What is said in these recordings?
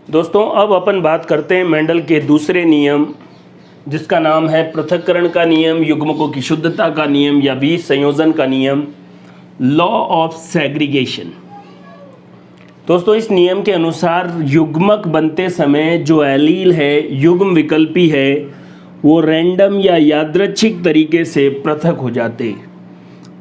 दोस्तों अब अपन बात करते हैं मेंडल के दूसरे नियम, जिसका नाम है पृथक्करण का नियम, युग्मकों की शुद्धता का नियम या विसंयोजन का नियम, लॉ ऑफ सेग्रीगेशन। दोस्तों इस नियम के अनुसार युग्मक बनते समय जो एलील है, युग्म विकल्पी है, वो रैंडम या यादृच्छिक तरीके से पृथक हो जाते।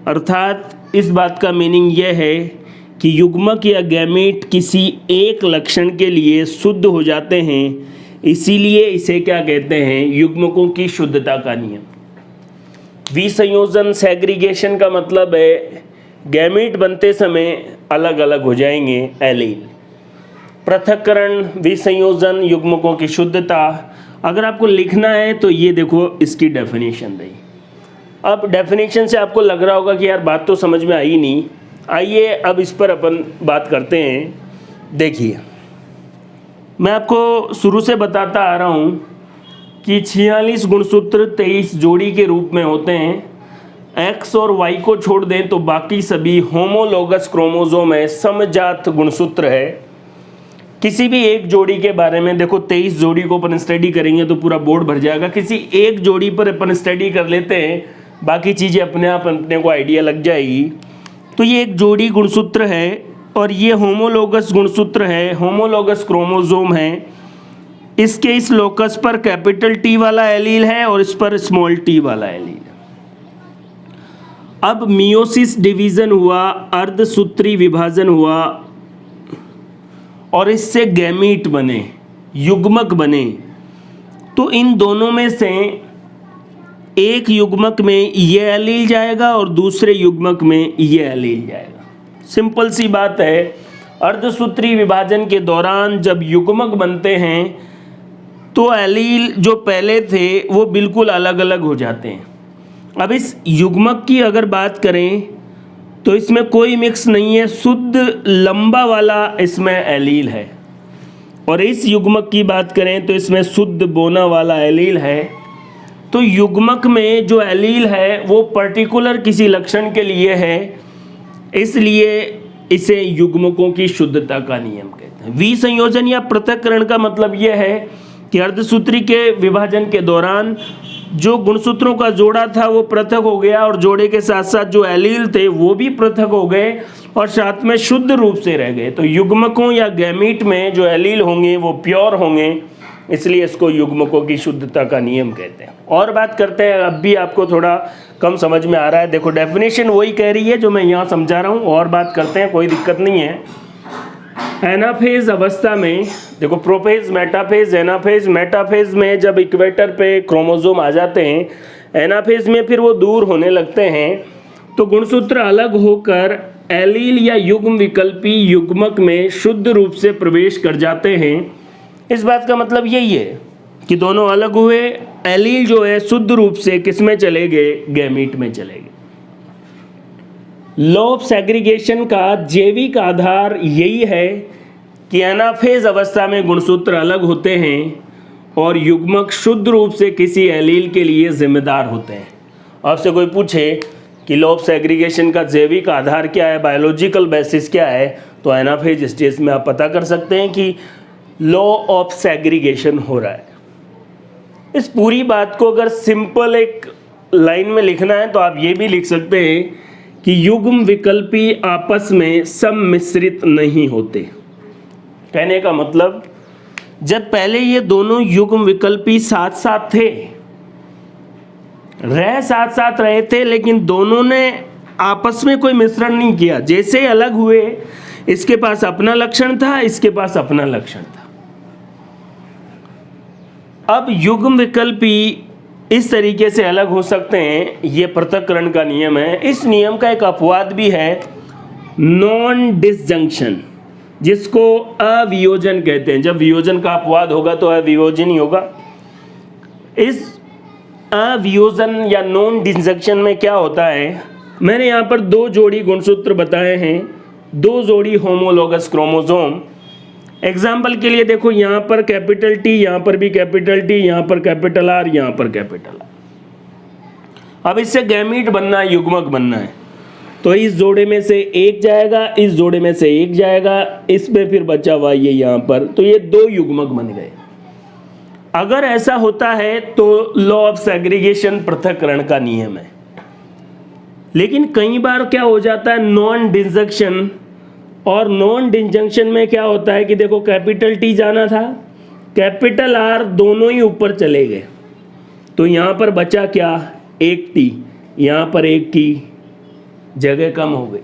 अर्थात इस बात का मीनिंग यह है कि युग्मक या गैमीट किसी एक लक्षण के लिए शुद्ध हो जाते हैं, इसीलिए इसे क्या कहते हैं, युग्मकों की शुद्धता का नियम। विसंयोजन सेग्रीगेशन का मतलब है गैमीट बनते समय अलग अलग हो जाएंगे एलील। पृथक्करण, विसंयोजन, युग्मकों की शुद्धता, अगर आपको लिखना है तो ये देखो इसकी डेफिनेशन रही। अब डेफिनेशन से आपको लग रहा होगा कि यार बात तो समझ में आई नहीं। आइए अब इस पर अपन बात करते हैं। देखिए मैं आपको शुरू से बताता आ रहा हूँ कि 46 गुणसूत्र 23 जोड़ी के रूप में होते हैं। एक्स और वाई को छोड़ दें तो बाकी सभी होमोलोगस क्रोमोसोम है, समजात गुणसूत्र है। किसी भी एक जोड़ी के बारे में देखो, 23 जोड़ी को अपन स्टडी करेंगे तो पूरा बोर्ड भर जाएगा। किसी एक जोड़ी पर अपन स्टडी कर लेते हैं, बाकी चीज़ें अपने आप अपने को आइडिया लग जाएगी। तो ये एक जोड़ी गुणसूत्र है और ये होमोलोगस गुणसूत्र है, होमोलोगस क्रोमोसोम है। इसके इस लोकस पर कैपिटल टी वाला एलील है और इस पर स्मॉल टी वाला एलील है। अब मियोसिस डिवीजन हुआ, अर्धसूत्री विभाजन हुआ और इससे गैमीट बने, युग्मक बने। तो इन दोनों में से एक युग्मक में ये एलील जाएगा और दूसरे युग्मक में ये एलील जाएगा। सिंपल सी बात है। अर्धसूत्री विभाजन के दौरान जब युग्मक बनते हैं तो एलील जो पहले थे वो बिल्कुल अलग अलग हो जाते हैं। अब इस युग्मक की अगर बात करें तो इसमें कोई मिक्स नहीं है, शुद्ध लंबा वाला इसमें एलील है। और इस युग्मक की बात करें तो इसमें शुद्ध बोना वाला एलील है। तो युग्मक में जो एलील है वो पर्टिकुलर किसी लक्षण के लिए है, इसलिए इसे युग्मकों की शुद्धता का नियम कहते हैं। विसंयोजन या पृथक्करण का मतलब यह है कि अर्धसूत्री के विभाजन के दौरान जो गुणसूत्रों का जोड़ा था वो पृथक हो गया और जोड़े के साथ साथ जो एलील थे वो भी पृथक हो गए और साथ में शुद्ध रूप से रह गए। तो युग्मकों या गैमीट में जो एलील होंगे वो प्योर होंगे, इसलिए इसको युग्मकों की शुद्धता का नियम कहते हैं। और बात करते हैं, अब भी आपको थोड़ा कम समझ में आ रहा है। देखो डेफिनेशन वही कह रही है जो मैं यहाँ समझा रहा हूँ। और बात करते हैं, कोई दिक्कत नहीं है। एनाफेज अवस्था में देखो, प्रोफेज, मेटाफेज, एनाफेज। मेटाफेज में जब इक्वेटर पे क्रोमोसोम आ जाते हैं, एनाफेज में फिर वो दूर होने लगते हैं, तो गुणसूत्र अलग होकर एलील या युग्म विकल्पी युग्मक में शुद्ध रूप से प्रवेश कर जाते हैं। इस बात का मतलब यही है कि दोनों अलग हुए, एलील जो है शुद्ध रूप से किस में चले गए, गैमीट में चले गए। लॉ ऑफ सेग्रीगेशन का जैविक आधार यही है कि एनाफेज अवस्था में गुणसूत्र अलग होते हैं और युग्मक शुद्ध रूप से किसी एलील के लिए जिम्मेदार होते हैं। आपसे कोई पूछे कि लॉ ऑफ सेग्रीगेशन का जैविक आधार क्या है, बायोलॉजिकल बेसिस क्या है, तो एनाफेज स्टेज में आप पता कर सकते हैं कि लॉ ऑफ सेग्रीगेशन हो रहा है। इस पूरी बात को अगर सिंपल एक लाइन में लिखना है तो आप ये भी लिख सकते हैं कि युग्म विकल्पी आपस में सम्मिश्रित नहीं होते। कहने का मतलब, जब पहले ये दोनों युग्म विकल्पी साथ साथ थे, साथ साथ रहे थे, लेकिन दोनों ने आपस में कोई मिश्रण नहीं किया। जैसे अलग हुए, इसके पास अपना लक्षण था, इसके पास अपना लक्षण था। अब युग्म विकल्पी इस तरीके से अलग हो सकते हैं, ये पृथक्करण का नियम है। इस नियम का एक अपवाद भी है, नॉन डिसजंक्शन, जिसको अवियोजन कहते हैं। जब वियोजन का अपवाद होगा तो अवियोजन ही होगा। इस अवियोजन या नॉन डिसजंक्शन में क्या होता है, मैंने यहाँ पर 2 जोड़ी गुणसूत्र बताए हैं, 2 जोड़ी होमोलोगस क्रोमोसोम। एग्जाम्पल के लिए देखो, यहाँ पर कैपिटल टी, यहाँ पर भी कैपिटल टी, यहाँ पर कैपिटल आर, यहाँ पर कैपिटल आर। अब इससे गैमीट बनना है, युग्मक बनना है। तो इस जोड़े में से एक जाएगा, इस जोड़े में से एक जाएगा, इसमें फिर बचा हुआ ये यहाँ पर, तो ये 2 युग्मक बन गए। अगर ऐसा होता है तो लॉ ऑफ सेग्रीगेशन, पृथक्करण का नियम है। लेकिन कई बार क्या हो जाता है, नॉन डिसजंक्शन, और नॉन डिसजंक्शन में क्या होता है कि देखो कैपिटल टी जाना था, कैपिटल आर दोनों ही ऊपर चले गए, तो यहाँ पर बचा क्या, एक टी, यहाँ पर एक टी, जगह कम हो गई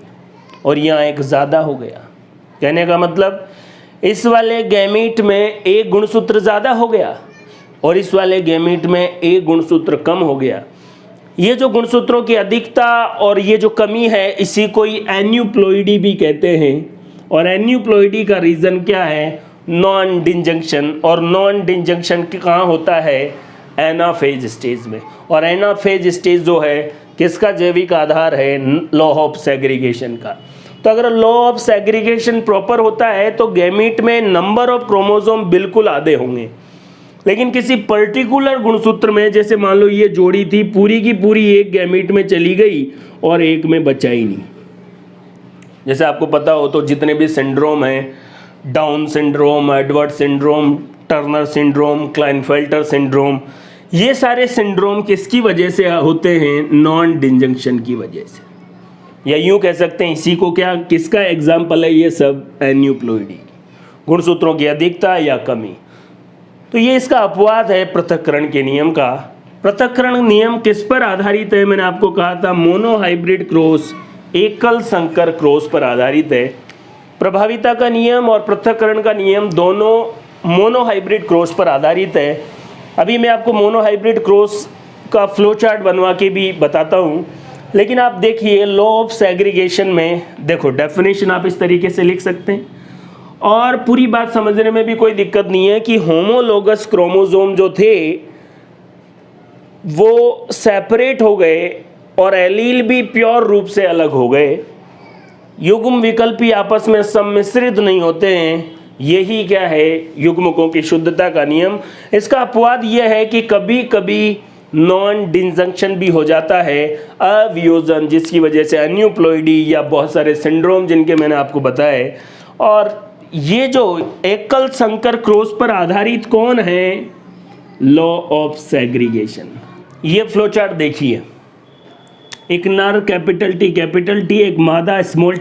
और यहाँ एक ज़्यादा हो गया। कहने का मतलब इस वाले गैमीट में एक गुणसूत्र ज़्यादा हो गया और इस वाले गैमीट में एक गुणसूत्र कम हो गया। ये जो गुणसूत्रों की अधिकता और ये जो कमी है, इसी को एन्यूप्लॉइडी भी कहते हैं। और एन्यूप्लॉइडी का रीज़न क्या है, नॉन डिसजंक्शन, और नॉन डिसजंक्शन कहाँ होता है, एनाफेज स्टेज में। और एनाफेज स्टेज जो है किसका जैविक आधार है, लॉ ऑफ सेग्रीगेशन का। तो अगर लॉ ऑफ सेग्रीगेशन प्रॉपर होता है तो गैमीट में नंबर ऑफ क्रोमोसोम बिल्कुल आधे होंगे, लेकिन किसी पर्टिकुलर गुणसूत्र में, जैसे मान लो ये जोड़ी थी, पूरी की पूरी एक गैमीट में चली गई और एक में बचा ही नहीं। जैसे आपको पता हो तो जितने भी सिंड्रोम हैं, down syndrome, Edward syndrome, Turner syndrome, Klinefelter syndrome, ये सारे सिंड्रोम किसकी वजह से होते हैं, नॉन डिसजंक्शन की वजह से। या यूं कह सकते हैं इसी को, क्या किसका एग्जाम्पल है ये सब, एन्यूप्लॉइडी, गुणसूत्रों की अधिकता या कमी। तो ये इसका अपवाद है पृथक्करण के नियम का। पृथक्करण नियम किस पर आधारित है, मैंने आपको कहा था मोनोहाइब्रिड क्रॉस, एकल संकर क्रॉस पर आधारित है। प्रभाविता का नियम और पृथक्करण का नियम दोनों मोनोहाइब्रिड क्रॉस पर आधारित है। अभी मैं आपको मोनोहाइब्रिड क्रॉस का फ्लो चार्ट बनवा के भी बताता हूँ, लेकिन आप देखिए लॉ ऑफ सेग्रीगेशन में देखो डेफिनेशन आप इस तरीके से लिख सकते हैं और पूरी बात समझने में भी कोई दिक्कत नहीं है कि होमोलोगस क्रोमोसोम जो थे वो सेपरेट हो गए और एलील भी प्योर रूप से अलग हो गए। युग्म विकल्पी आपस में सम्मिश्रित नहीं होते हैं, यही क्या है, युग्मकों की शुद्धता का नियम। इसका अपवाद यह है कि कभी कभी नॉन डिसजंक्शन भी हो जाता है, अवियोजन, जिसकी वजह से एन्यूप्लॉइडी या बहुत सारे सिंड्रोम जिनके मैंने आपको बताए। और ये जो एकल संकर क्रॉस पर आधारित कौन है, लॉ ऑफ सेग्रीगेशन। ये फ्लो चार्ट देखिए, एक नर कैपिटल टी, एक मादा स्मॉल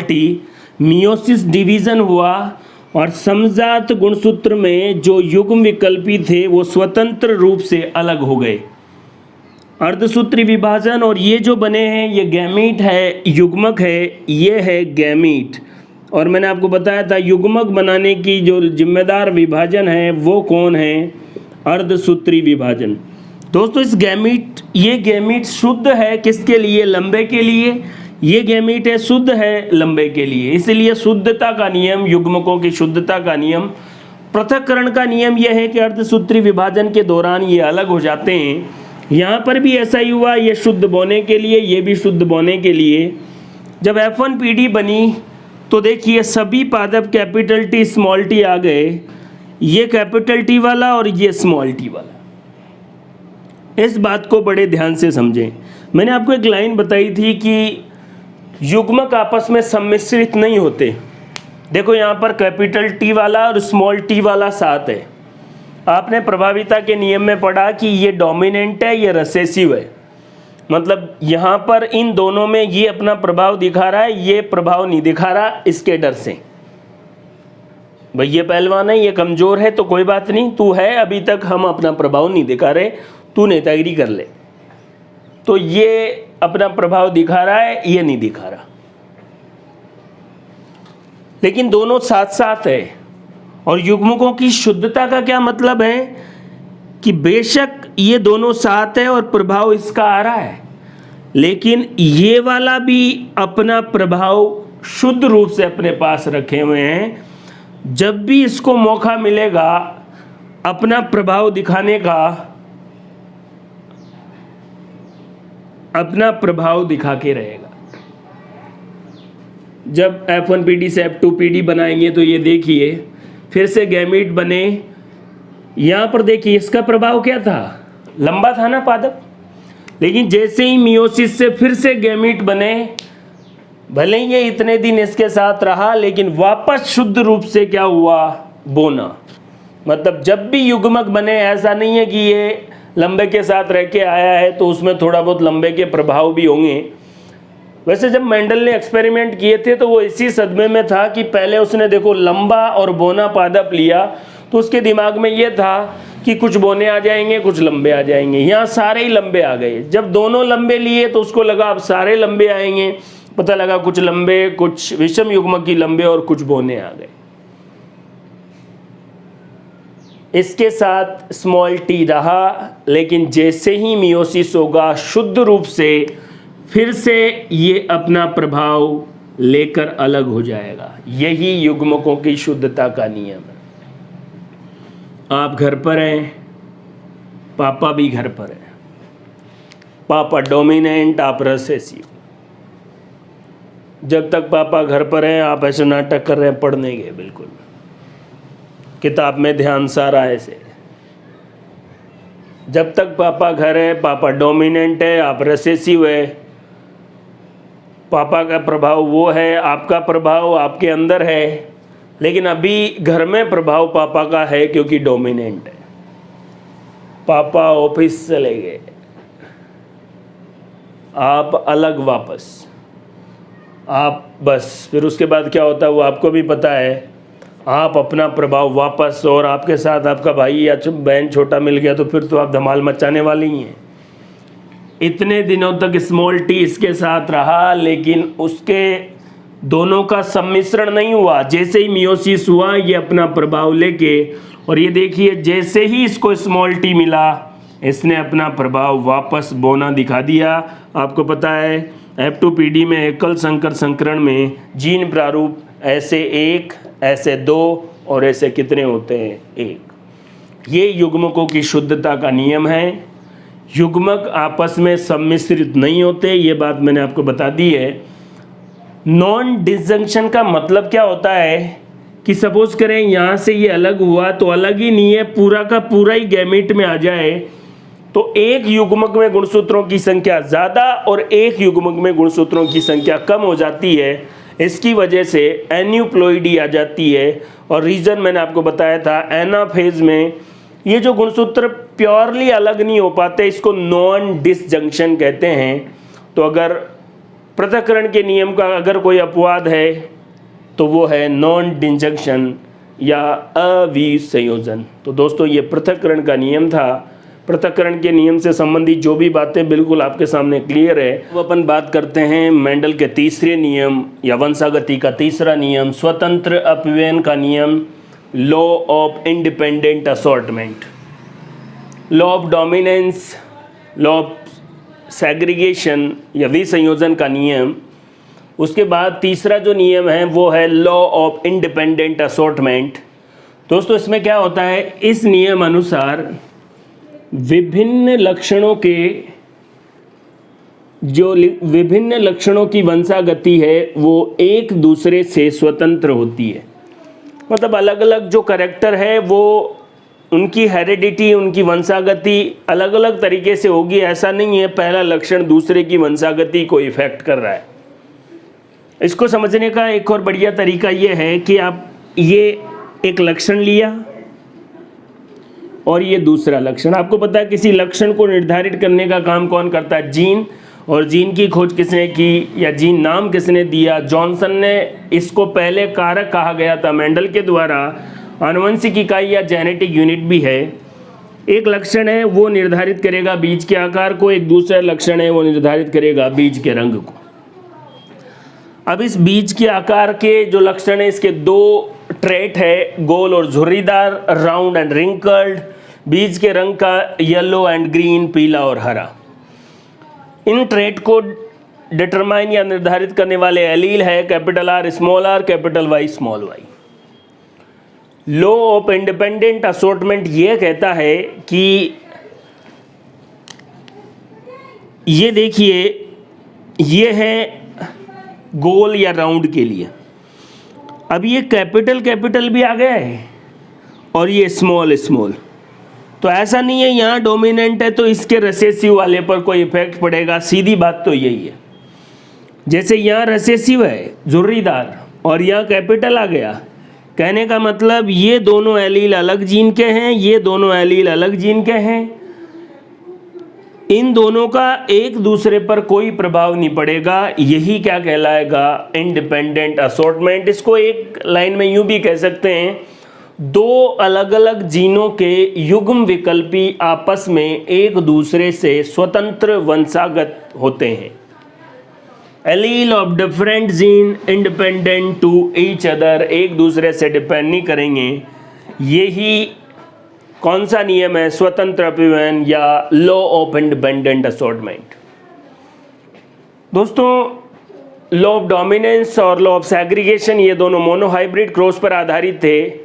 टी, मियोसिस डिवीजन हुआ और समजात गुणसूत्र में जो युग्म विकल्पी थे वो स्वतंत्र रूप से अलग हो गए। अर्धसूत्री विभाजन, और ये जो बने हैं ये गैमीट है, युग्मक है, ये है गैमीट। और मैंने आपको बताया था युग्मक बनाने की जो जिम्मेदार विभाजन है वो कौन है, अर्धसूत्री विभाजन। दोस्तों इस गैमीट, ये गैमीट शुद्ध है किसके लिए, लंबे के लिए। ये गैमीट है शुद्ध है लंबे के लिए, इसलिए शुद्धता का नियम, युग्मकों की शुद्धता का नियम। पृथक्करण का नियम यह है कि अर्धसूत्री विभाजन के दौरान ये अलग हो जाते हैं। यहाँ पर भी ऐसा ही हुआ, ये शुद्ध बोने के लिए, ये भी शुद्ध बोने के लिए। जब F1PD बनी तो देखिए सभी पादप कैपिटल टी स्मॉल टी आ गए, ये कैपिटल टी वाला और ये स्मॉल टी वाला। इस बात को बड़े ध्यान से समझें। मैंने आपको एक लाइन बताई थी कि युग्मक आपस में सम्मिश्रित नहीं होते। देखो यहाँ पर कैपिटल टी वाला और स्मॉल टी वाला साथ है। आपने प्रभाविता के नियम में पढ़ा कि ये डोमिनेंट है, ये रिसेसिव है, मतलब यहाँ पर इन दोनों में ये अपना प्रभाव दिखा रहा है, ये प्रभाव नहीं दिखा रहा, इसके डर से। भाई ये पहलवान है, ये कमज़ोर है तो कोई बात नहीं, तू है अभी तक हम अपना प्रभाव नहीं दिखा रहे, तू नेतागिरी कर ले। तो ये अपना प्रभाव दिखा रहा है, ये नहीं दिखा रहा, लेकिन दोनों साथ साथ है। और युग्मकों की शुद्धता का क्या मतलब है कि बेशक ये दोनों साथ है और प्रभाव इसका आ रहा है, लेकिन ये वाला भी अपना प्रभाव शुद्ध रूप से अपने पास रखे हुए हैं। जब भी इसको मौका मिलेगा अपना प्रभाव दिखाने का, अपना प्रभाव दिखा के रहेगा। जब F1PD से F2PD बनाएंगे तो ये देखिए फिर से गैमीट बने, यहाँ पर देखिए इसका प्रभाव क्या था, लंबा था ना पादप, लेकिन जैसे ही मियोसिस से फिर से गैमीट बने भले ही ये इतने दिन इसके साथ रहा, लेकिन वापस शुद्ध रूप से क्या हुआ, बोना। मतलब जब भी युग्मक बने, ऐसा नहीं है कि ये लंबे के साथ रह के आया है तो उसमें थोड़ा बहुत लंबे के प्रभाव भी होंगे। वैसे जब मेंडल ने एक्सपेरिमेंट किए थे तो वो इसी सदमे में था कि पहले उसने देखो लंबा और बोना पादप लिया, तो उसके दिमाग में ये था कि कुछ बोने आ जाएंगे, कुछ लंबे आ जाएंगे। यहाँ सारे ही लंबे आ गए। जब दोनों लंबे लिए तो उसको लगा अब सारे लंबे आएंगे, पता लगा कुछ लंबे, कुछ विषम युग्मक की लंबे और कुछ बोने आ गए। इसके साथ स्मॉल टी रहा, लेकिन जैसे ही मियोसिस होगा शुद्ध रूप से फिर से ये अपना प्रभाव लेकर अलग हो जाएगा। यही युग्मकों की शुद्धता का नियम है। आप घर पर हैं, पापा भी घर पर है, पापा डोमिनेंट, आप रिसेसिव। जब तक पापा घर पर हैं आप ऐसे नाटक कर रहे हैं, पढ़ नहीं गए, बिल्कुल किताब में ध्यान सारा ऐसे। जब तक पापा घर है, पापा डोमिनेंट है, आप रिसेसिव है, पापा का प्रभाव वो है, आपका प्रभाव आपके अंदर है, लेकिन अभी घर में प्रभाव पापा का है क्योंकि डोमिनेंट है। पापा ऑफिस चले गए, आप अलग वापस, आप बस फिर उसके बाद क्या होता है वो आपको भी पता है। आप अपना प्रभाव वापस, और आपके साथ आपका भाई या बहन छोटा मिल गया तो फिर तो आप धमाल मचाने वाले ही हैं। इतने दिनों तक स्मॉल टी इसके साथ रहा, लेकिन उसके दोनों का सम्मिश्रण नहीं हुआ। जैसे ही मियोसिस हुआ ये अपना प्रभाव लेके, और ये देखिए जैसे ही इसको स्मॉल टी मिला इसने अपना प्रभाव वापस बोना दिखा दिया। आपको पता है F2PD में एकल संकर संकरण में जीन प्रारूप ऐसे 1, ऐसे 2 और ऐसे कितने होते हैं, 1। ये युग्मकों की शुद्धता का नियम है। युग्मक आपस में सम्मिश्रित नहीं होते, ये बात मैंने आपको बता दी है। नॉन डिसजंक्शन का मतलब क्या होता है कि सपोज करें यहाँ से ये अलग हुआ तो अलग ही नहीं है, पूरा का पूरा ही गैमीट में आ जाए तो एक युग्मक में गुणसूत्रों की संख्या ज़्यादा और एक युग्मक में गुणसूत्रों की संख्या कम हो जाती है। इसकी वजह से एन्यूप्लॉइडी आ जाती है। और रीज़न मैंने आपको बताया था, एनाफेज में ये जो गुणसूत्र प्योरली अलग नहीं हो पाते, इसको नॉन डिसजंक्शन कहते हैं। तो अगर पृथक्करण के नियम का अगर कोई अपवाद है तो वो है नॉन डिसजंक्शन या अविसंयोजन। तो दोस्तों ये पृथक्करण का नियम था। पृथक्करण के नियम से संबंधित जो भी बातें बिल्कुल आपके सामने क्लियर है। वो अपन बात करते हैं मेंडल के तीसरे नियम या वंशागति का तीसरा नियम, स्वतंत्र अपव्ययन का नियम, law of independent assortment, law of dominance, law of segregation या विसंयोजन का नियम। उसके बाद तीसरा जो नियम है वो है लॉ ऑफ इंडिपेंडेंट असॉर्टमेंट। दोस्तों इसमें क्या होता है, इस नियम अनुसार विभिन्न लक्षणों की वंशागति है वो एक दूसरे से स्वतंत्र होती है। मतलब अलग अलग जो कैरेक्टर है वो उनकी हेरिडिटी, उनकी वंशागति अलग अलग तरीके से होगी। ऐसा नहीं है पहला लक्षण दूसरे की वंशागति को इफेक्ट कर रहा है। इसको समझने का एक और बढ़िया तरीका ये है कि आप ये एक लक्षण लिया और ये दूसरा लक्षण। आपको पता है किसी लक्षण को निर्धारित करने का काम कौन करता है, जीन। और जीन की खोज किसने की या जीन नाम किसने दिया, जॉनसन ने। इसको पहले कारक कहा गया था मेंडल के द्वारा। आनुवंशिक इकाई या जेनेटिक यूनिट भी है। एक लक्षण है वो निर्धारित करेगा बीज के आकार को, एक दूसरा लक्षण है वो निर्धारित करेगा बीज के रंग को। अब इस बीज के आकार के जो लक्षण है इसके 2 ट्रेट है, गोल और झुर्रीदार, राउंड एंड रिंकल्ड। बीज के रंग का येलो एंड ग्रीन, पीला और हरा। इन ट्रेट को डिटरमाइन या निर्धारित करने वाले एलील है capital R small r, capital Y small y। Law of independent assortment ये कहता है कि ये देखिए ये है गोल या राउंड के लिए। अब ये कैपिटल भी आ गया है और ये स्मॉल। तो ऐसा नहीं है यहाँ डोमिनेंट है तो इसके रिसेसिव वाले पर कोई इफेक्ट पड़ेगा, सीधी बात तो यही है। जैसे यहाँ रिसेसिव है झुर्रीदार और यहाँ कैपिटल आ गया, कहने का मतलब ये दोनों एलील अलग जीन के हैं, ये दोनों एलील अलग जीन के हैं, इन दोनों का एक दूसरे पर कोई प्रभाव नहीं पड़ेगा। यही क्या कहलाएगा? Independent assortment. इसको एक लाइन में यूं भी कह सकते हैं, दो अलग अलग जीनों के युग्म विकल्पी आपस में एक दूसरे से स्वतंत्र वंशागत होते हैं। Allele of different gene independent to each other, एक दूसरे से डिपेंड नहीं करेंगे। यही कौन सा नियम है? स्वतंत्र अपव्ययन या लॉ ऑफ इंडिपेंडेंट असॉर्टमेंट। दोस्तों, लॉ ऑफ डोमिनेंस और लॉ ऑफ सेग्रीगेशन ये दोनों मोनोहाइब्रिड क्रॉस पर आधारित थे।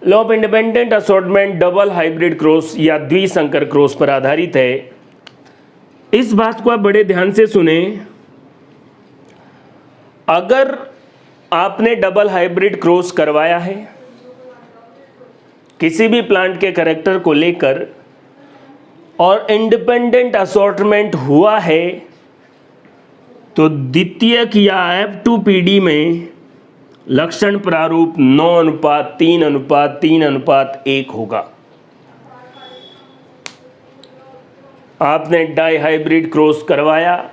Law of independent assortment double hybrid cross या द्विसंकर क्रॉस पर आधारित है। इस बात को आप बड़े ध्यान से सुने। अगर आपने डबल हाइब्रिड क्रॉस करवाया है किसी भी प्लांट के कैरेक्टर को लेकर और इंडिपेंडेंट असॉर्टमेंट हुआ है, तो द्वितीयक या F2PD में लक्षण प्रारूप 9:3:3:1 होगा। आपने डाई हाइब्रिड क्रॉस करवाया,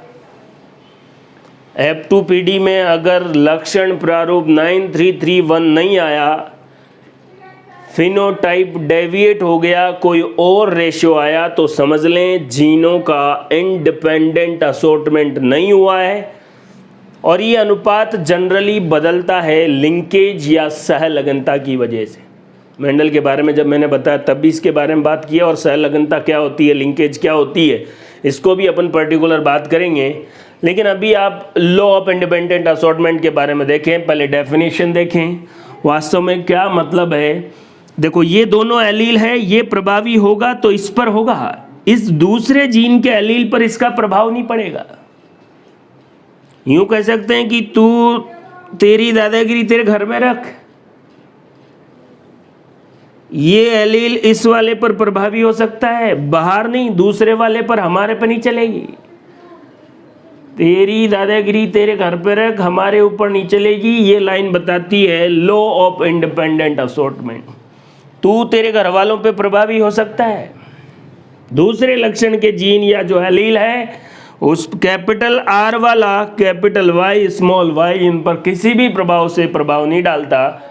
F2PD में अगर लक्षण प्रारूप 9331 नहीं आया, फिनोटाइप डेविएट हो गया, कोई और रेशियो आया, तो समझ लें जीनों का इंडिपेंडेंट असॉर्टमेंट नहीं हुआ है। और ये अनुपात जनरली बदलता है लिंकेज या सहलगनता की वजह से। मेंडल के बारे में जब मैंने बताया तब भी इसके बारे में बात किया, और सहलगनता क्या होती है, लिंकेज क्या होती है, इसको भी अपन पर्टिकुलर बात करेंगे। लेकिन अभी आप लॉ ऑफ इंडिपेंडेंट असॉर्टमेंट के बारे में देखें, पहले डेफिनेशन देखें वास्तव में क्या मतलब है। देखो, ये दोनों एलील है, ये प्रभावी होगा तो इस पर होगा, इस दूसरे जीन के एलील पर इसका प्रभाव नहीं पड़ेगा। यूं कह सकते हैं कि तू तेरी दादागिरी तेरे घर में रख, ये एलील इस वाले पर प्रभावी हो सकता है, बाहर नहीं, दूसरे वाले पर, हमारे पर नहीं चलेगी। तेरी दादागिरी तेरे घर पे रख, हमारे ऊपर नहीं चलेगी। ये लाइन बताती है लॉ ऑफ इंडिपेंडेंट असॉर्टमेंट। तू तेरे घर वालों पे प्रभावी हो सकता है, दूसरे लक्षण के जीन या जो एलील है उस कैपिटल R वाला कैपिटल Y स्मॉल y इन पर किसी भी प्रभाव से प्रभाव नहीं डालता।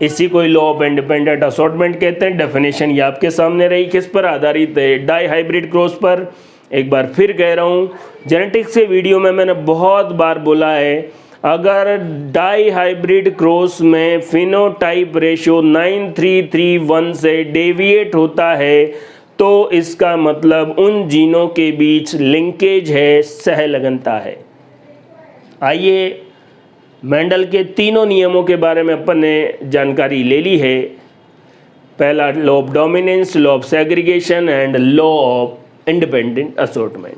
इसी को लॉ ऑफ इंडिपेंडेंट असॉर्टमेंट कहते हैं। डेफिनेशन ये आपके सामने रही, किस पर आधारित है? डाई हाइब्रिड क्रॉस पर। एक बार फिर कह रहा हूँ, जेनेटिक्स के वीडियो में मैंने बहुत बार बोला है, अगर डाई हाइब्रिड क्रॉस में फिनोटाइप रेशियो 9331 से डेविएट होता है तो इसका मतलब उन जीनों के बीच लिंकेज है, सहलगनता है। आइए, मेंडल के तीनों नियमों के बारे में अपन ने जानकारी ले ली है। पहला law of dominance, law of segregation and law of independent assortment.